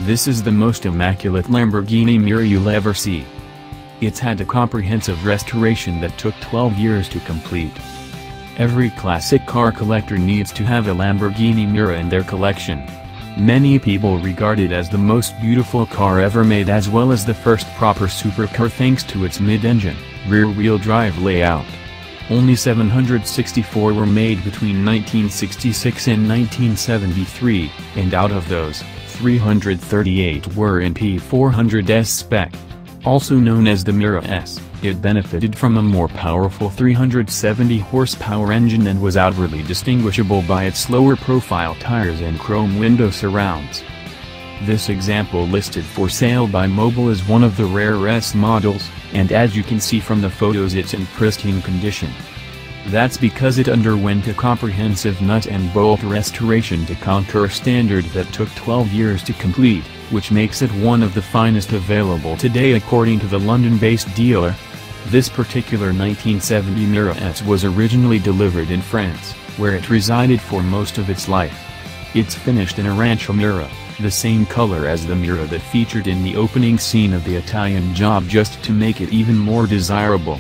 This is the most immaculate Lamborghini Miura you'll ever see. It's had a comprehensive restoration that took 12 years to complete. Every classic car collector needs to have a Lamborghini Miura in their collection. Many people regard it as the most beautiful car ever made, as well as the first proper supercar thanks to its mid-engine, rear-wheel drive layout. Only 764 were made between 1966 and 1973, and out of those, 338 were in P400S spec. Also known as the Miura S, it benefited from a more powerful 370 horsepower engine and was outwardly distinguishable by its lower profile tires and chrome window surrounds. This example listed for sale by Mobile is one of the rare S models, and as you can see from the photos it's in pristine condition. That's because it underwent a comprehensive nut and bolt restoration to concours standard that took 12 years to complete, which makes it one of the finest available today according to the London-based dealer. This particular 1970 Miura S was originally delivered in France, where it resided for most of its life. It's finished in Arancio Miura, the same color as the Miura that featured in the opening scene of the Italian Job, just to make it even more desirable.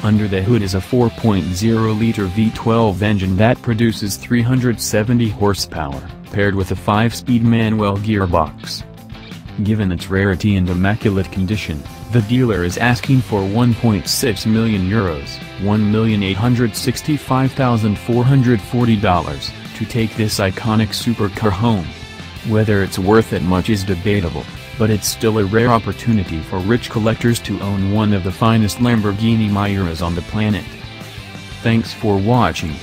Under the hood is a 4.0-liter V12 engine that produces 370 horsepower, paired with a 5-speed manual gearbox. Given its rarity and immaculate condition, the dealer is asking for €1.6 million, $1,865,440, to take this iconic supercar home. Whether it's worth it much is debatable, but it's still a rare opportunity for rich collectors to own one of the finest Lamborghini Miuras on the planet. Thanks for watching.